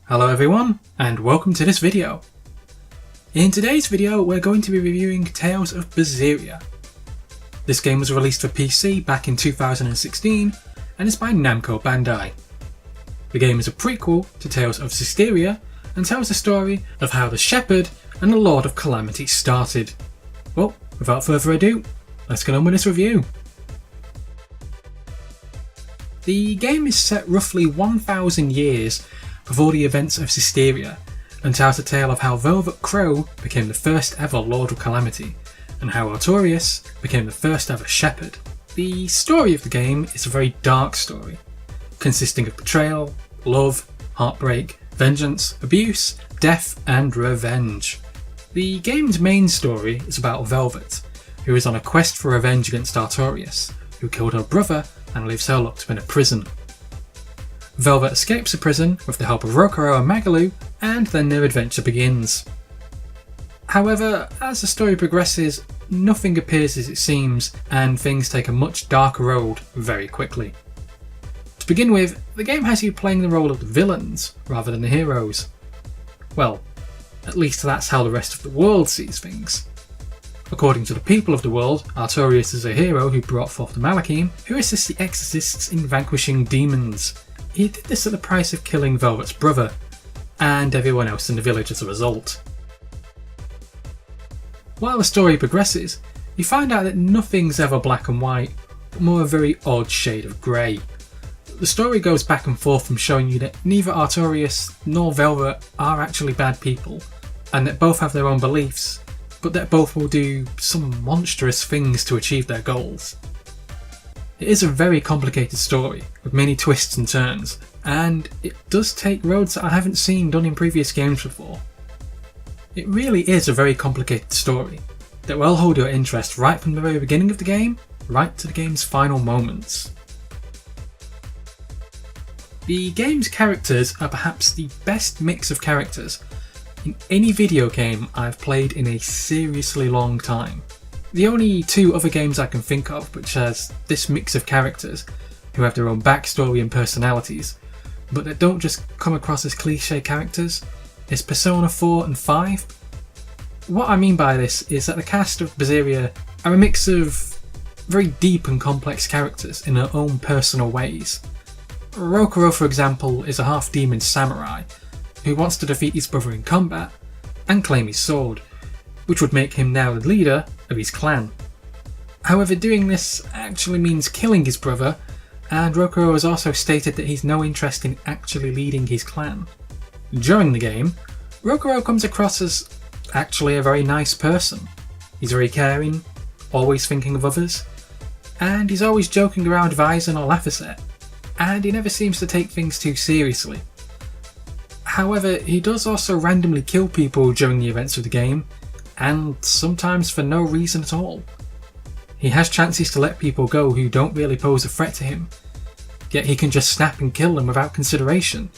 Hello everyone, and welcome to this video. In today's video we're going to be reviewing Tales of Berseria. This game was released for PC back in 2016 and is by Namco Bandai. The game is a prequel to Tales of Zestiria and tells the story of how the Shepherd and the Lord of Calamity started. Well, without further ado, let's get on with this review. The game is set roughly 1000 years before the events of Zestiria, and tells a tale of how Velvet Crow became the first ever Lord of Calamity, and how Artorias became the first ever Shepherd. The story of the game is a very dark story, consisting of betrayal, love, heartbreak, vengeance, abuse, death and revenge. The game's main story is about Velvet, who is on a quest for revenge against Artorias, who killed her brother and leaves her locked up in a prison. Velvet escapes the prison with the help of Rokuro and Magalu, and then their adventure begins. However, as the story progresses, nothing appears as it seems, and things take a much darker road very quickly. To begin with, the game has you playing the role of the villains rather than the heroes. Well, at least that's how the rest of the world sees things. According to the people of the world, Artorias is a hero who brought forth the Malachim, who assists the exorcists in vanquishing demons. He did this at the price of killing Velvet's brother, and everyone else in the village as a result. While the story progresses, you find out that nothing's ever black and white, but more a very odd shade of grey. The story goes back and forth from showing you that neither Artorias nor Velvet are actually bad people, and that both have their own beliefs, but that both will do some monstrous things to achieve their goals. It is a very complicated story, with many twists and turns, and it does take roads that I haven't seen done in previous games before. It really is a very complicated story that will hold your interest right from the very beginning of the game, right to the game's final moments. The game's characters are perhaps the best mix of characters in any video game I've played in a seriously long time. The only two other games I can think of which has this mix of characters, who have their own backstory and personalities, but that don't just come across as cliche characters, is Persona 4 and 5. What I mean by this is that the cast of Berseria are a mix of very deep and complex characters in their own personal ways. Rokuro, for example, is a half-demon samurai who wants to defeat his brother in combat and claim his sword, which would make him now the leader of his clan. However, doing this actually means killing his brother, and Rokuro has also stated that he's no interest in actually leading his clan. During the game, Rokuro comes across as actually a very nice person. He's very caring, always thinking of others, and he's always joking around with Aizen or Laphicet, and he never seems to take things too seriously. However, he does also randomly kill people during the events of the game, and sometimes for no reason at all. He has chances to let people go who don't really pose a threat to him, yet he can just snap and kill them without consideration.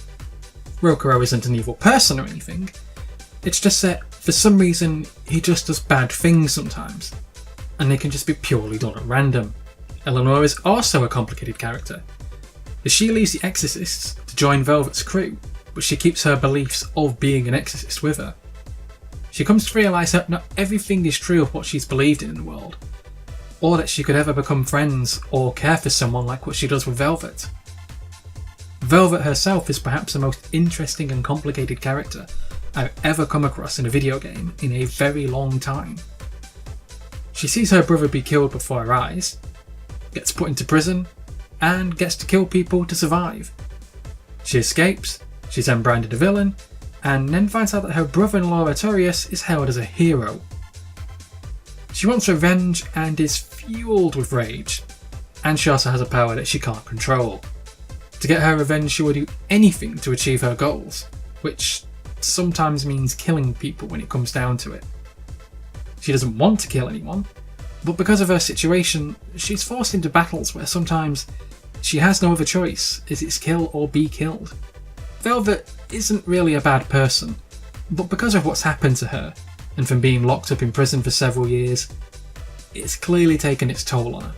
Rokuro isn't an evil person or anything, it's just that for some reason he just does bad things sometimes, and they can just be purely done at random. Eleanor is also a complicated character, as she leaves the exorcists to join Velvet's crew, but she keeps her beliefs of being an exorcist with her. She comes to realise that not everything is true of what she's believed in the world, or that she could ever become friends or care for someone like what she does with Velvet. Velvet herself is perhaps the most interesting and complicated character I've ever come across in a video game in a very long time. She sees her brother be killed before her eyes, gets put into prison, and gets to kill people to survive. She escapes, she's then branded a villain, and then finds out that her brother-in-law Artorias is hailed as a hero. She wants revenge and is fueled with rage, and she also has a power that she can't control. To get her revenge, she will do anything to achieve her goals, which sometimes means killing people when it comes down to it. She doesn't want to kill anyone, but because of her situation, she's forced into battles where sometimes she has no other choice, as it's kill or be killed. Velvet isn't really a bad person, but because of what's happened to her, and from being locked up in prison for several years, it's clearly taken its toll on her.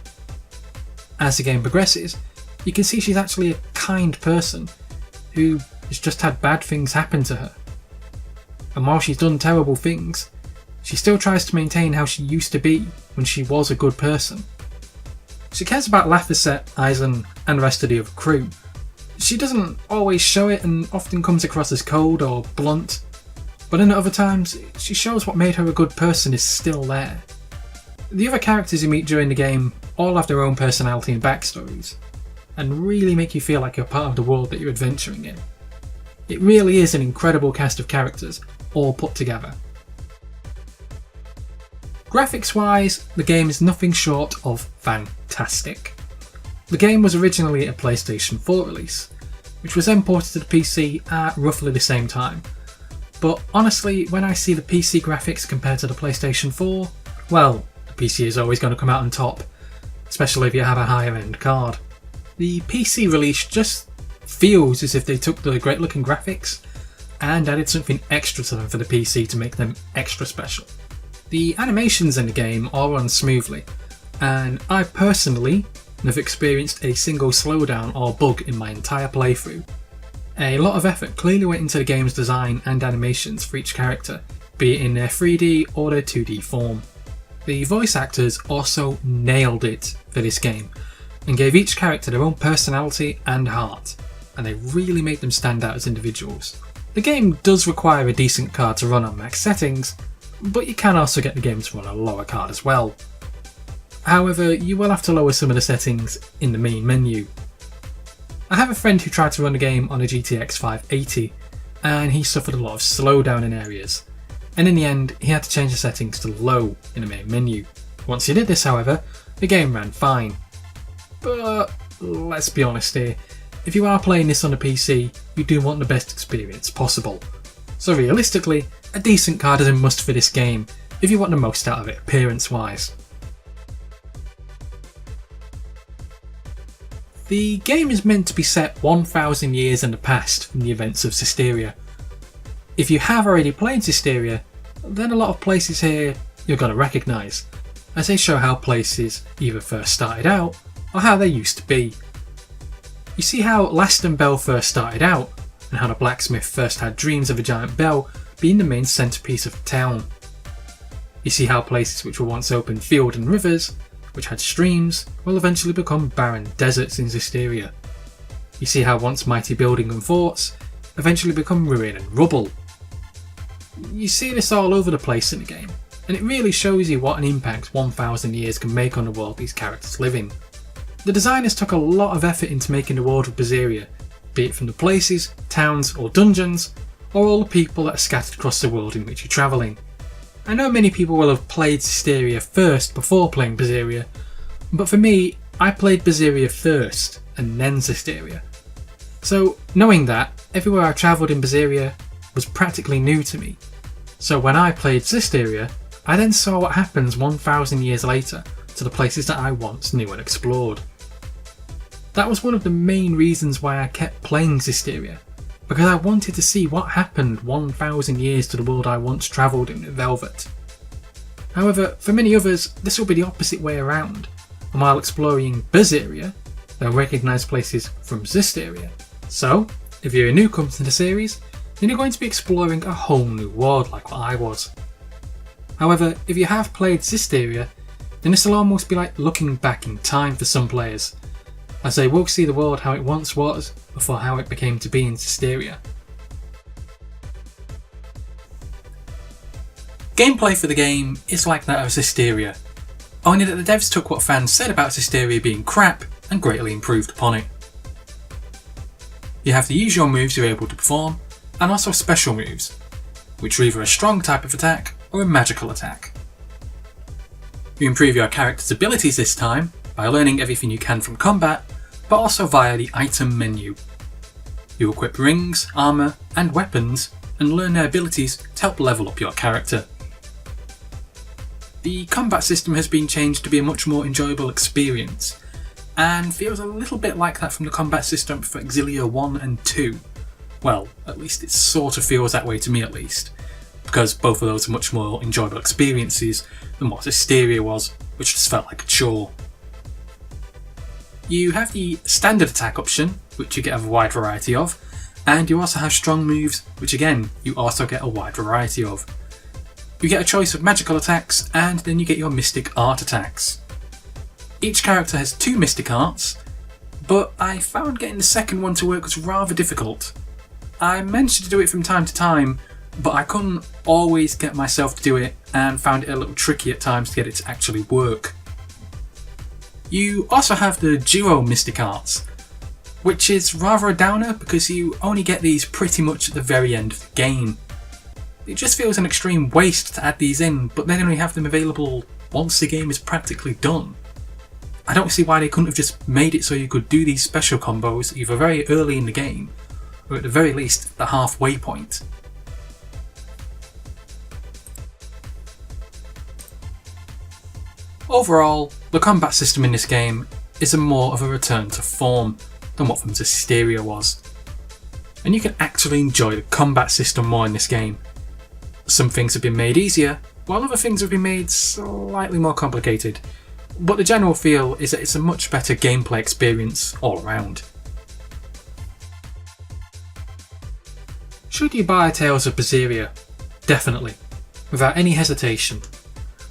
As the game progresses, you can see she's actually a kind person who has just had bad things happen to her. And while she's done terrible things, she still tries to maintain how she used to be when she was a good person. She cares about Laphicet, Aizen, and the rest of the other crew. She doesn't always show it and often comes across as cold or blunt, but in other times, she shows what made her a good person is still there. The other characters you meet during the game all have their own personality and backstories, and really make you feel like you're part of the world that you're adventuring in. It really is an incredible cast of characters, all put together. Graphics wise, the game is nothing short of fantastic. The game was originally a PlayStation 4 release, which was then ported to the PC at roughly the same time. But honestly, when I see the PC graphics compared to the PlayStation 4, well, the PC is always going to come out on top, especially if you have a higher end card. The PC release just feels as if they took the great looking graphics and added something extra to them for the PC to make them extra special. The animations in the game all run smoothly, and I personally have experienced a single slowdown or bug in my entire playthrough. A lot of effort clearly went into the game's design and animations for each character, be it in their 3D or their 2D form. The voice actors also nailed it for this game, and gave each character their own personality and heart, and they really made them stand out as individuals. The game does require a decent card to run on max settings, but you can also get the game to run on a lower card as well. However, you will have to lower some of the settings in the main menu. I have a friend who tried to run the game on a GTX 580, and he suffered a lot of slowdown in areas, and in the end he had to change the settings to low in the main menu. Once he did this, however, the game ran fine. But let's be honest here, if you are playing this on a PC, you do want the best experience possible. So realistically, a decent card is a must for this game if you want the most out of it appearance wise. The game is meant to be set 1000 years in the past from the events of Zestiria. If you have already played Zestiria, then a lot of places here you're going to recognise, as they show how places either first started out or how they used to be. You see how Laston Bell first started out, and how the blacksmith first had dreams of a giant bell being the main centrepiece of the town. You see how places which were once open field and rivers, which had streams, will eventually become barren deserts in Zestiria. You see how once mighty buildings and forts eventually become ruin and rubble. You see this all over the place in the game, and it really shows you what an impact 1000 years can make on the world these characters live in. The designers took a lot of effort into making the world of Berseria, be it from the places, towns or dungeons, or all the people that are scattered across the world in which you're travelling. I know many people will have played Zestiria first before playing Berseria, but for me, I played Berseria first and then Zestiria. So knowing that, everywhere I travelled in Berseria was practically new to me. So when I played Zestiria, I then saw what happens 1000 years later to the places that I once knew and explored. That was one of the main reasons why I kept playing Zestiria, because I wanted to see what happened 1000 years to the world I once travelled in Velvet. However, for many others, this will be the opposite way around, and while exploring Berseria, they'll recognise places from Zestiria. So, if you're a newcomer to the series, then you're going to be exploring a whole new world like what I was. However, if you have played Zestiria, then this will almost be like looking back in time for some players, as they will see the world how it once was before how it became to be in Zestiria. Gameplay for the game is like that of Zestiria, only that the devs took what fans said about Zestiria being crap and greatly improved upon it. You have the usual moves you're able to perform, and also special moves, which are either a strong type of attack or a magical attack. You improve your character's abilities this time by learning everything you can from combat, but also via the item menu. You equip rings, armour and weapons and learn their abilities to help level up your character. The combat system has been changed to be a much more enjoyable experience, and feels a little bit like that from the combat system for Exilia 1 and 2. Well, at least it sort of feels that way to me at least, because both of those are much more enjoyable experiences than what Zestiria was, which just felt like a chore. You have the standard attack option, which you get a wide variety of, And you also have strong moves, which again, you also get a wide variety of. You get a choice of magical attacks, and then you get your mystic art attacks. Each character has 2 mystic arts, but I found getting the second one to work was rather difficult. I managed to do it from time to time, but I couldn't always get myself to do it and found it a little tricky at times to get it to actually work. You also have the duo mystic arts, which is rather a downer because you only get these pretty much at the very end of the game. It just feels an extreme waste to add these in, but then only have them available once the game is practically done. I don't see why they couldn't have just made it so you could do these special combos either very early in the game, or at the very least at the halfway point. Overall, the combat system in this game is more of a return to form than what from Zestiria was, and you can actually enjoy the combat system more in this game. Some things have been made easier, while other things have been made slightly more complicated, but the general feel is that it's a much better gameplay experience all around. Should you buy Tales of Berseria? Definitely, without any hesitation.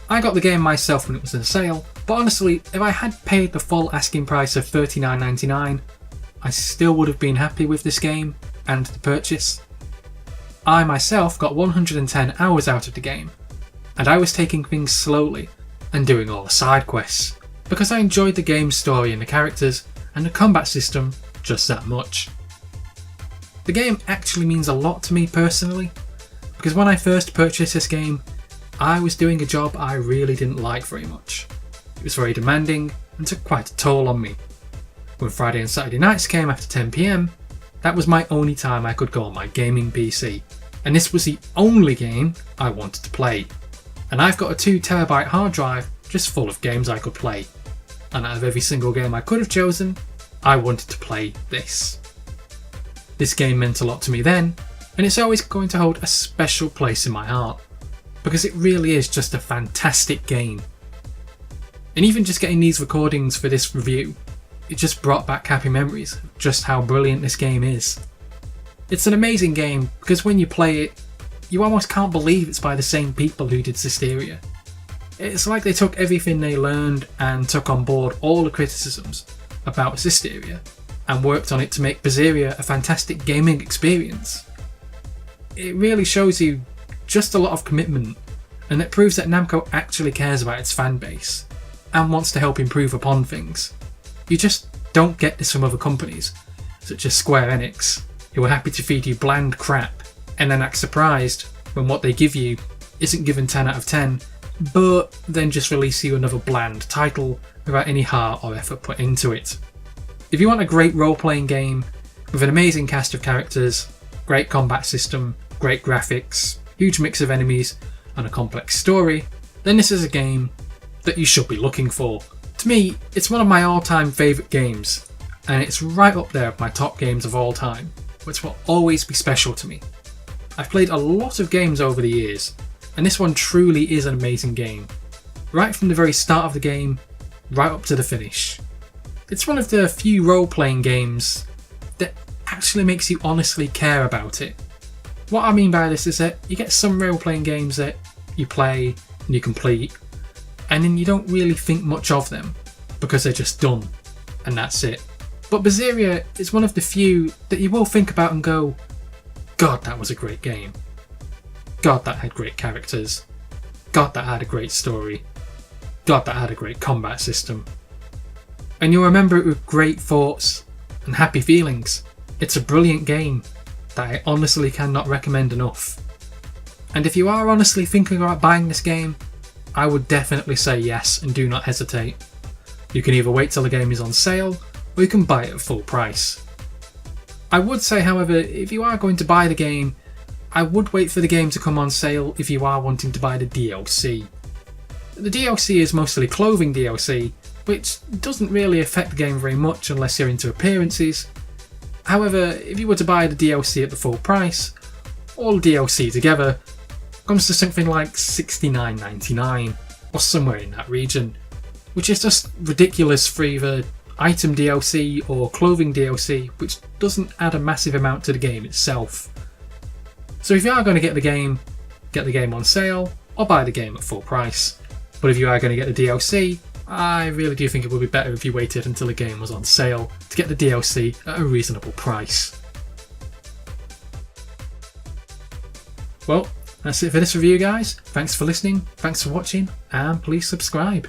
I got the game myself when it was on sale, but honestly, if I had paid the full asking price of $39.99, I still would have been happy with this game and the purchase. I myself got 110 hours out of the game, and I was taking things slowly and doing all the side quests, because I enjoyed the game's story and the characters, and the combat system just that much. The game actually means a lot to me personally, because when I first purchased this game, I was doing a job I really didn't like very much. It was very demanding and took quite a toll on me. When Friday and Saturday nights came after 10 PM, that was my only time I could go on my gaming PC, and this was the only game I wanted to play. And I've got a 2TB hard drive just full of games I could play, and out of every single game I could have chosen, I wanted to play this. This game meant a lot to me then, and it's always going to hold a special place in my heart, because it really is just a fantastic game. And even just getting these recordings for this review, it just brought back happy memories of just how brilliant this game is. It's an amazing game because when you play it, you almost can't believe it's by the same people who did Zestiria. It's like they took everything they learned and took on board all the criticisms about Zestiria and worked on it to make Berseria a fantastic gaming experience. It really shows you just a lot of commitment, and it proves that Namco actually cares about its fan base and wants to help improve upon things. You just don't get this from other companies, such as Square Enix, who are happy to feed you bland crap and then act surprised when what they give you isn't given 10 out of 10, but then just release you another bland title without any heart or effort put into it. If you want a great role-playing game with an amazing cast of characters, great combat system, great graphics, huge mix of enemies, and a complex story, then this is a game that you should be looking for. To me, it's one of my all-time favourite games, and it's right up there with my top games of all time, which will always be special to me. I've played a lot of games over the years, and this one truly is an amazing game. Right from the very start of the game, right up to the finish. It's one of the few role-playing games that actually makes you honestly care about it. What I mean by this is that you get some role-playing games that you play and you complete, and then you don't really think much of them because they're just done, and that's it. But Berseria is one of the few that you will think about and go, God, that was a great game. God, that had great characters. God, that had a great story. God, that had a great combat system. And you'll remember it with great thoughts and happy feelings. It's a brilliant game that I honestly cannot recommend enough. And if you are honestly thinking about buying this game, I would definitely say yes and do not hesitate. You can either wait till the game is on sale, or you can buy it at full price. I would say, however, if you are going to buy the game, I would wait for the game to come on sale if you are wanting to buy the DLC. The DLC is mostly clothing DLC, which doesn't really affect the game very much unless you're into appearances. However, if you were to buy the DLC at the full price, all DLC together comes to something like $69.99 or somewhere in that region, which is just ridiculous for either item DLC or clothing DLC, which doesn't add a massive amount to the game itself. So if you are going to get the game on sale, or buy the game at full price. But if you are going to get the DLC, I really do think it would be better if you waited until the game was on sale to get the DLC at a reasonable price. Well, that's it for this review, guys. Thanks for listening, thanks for watching, and please subscribe.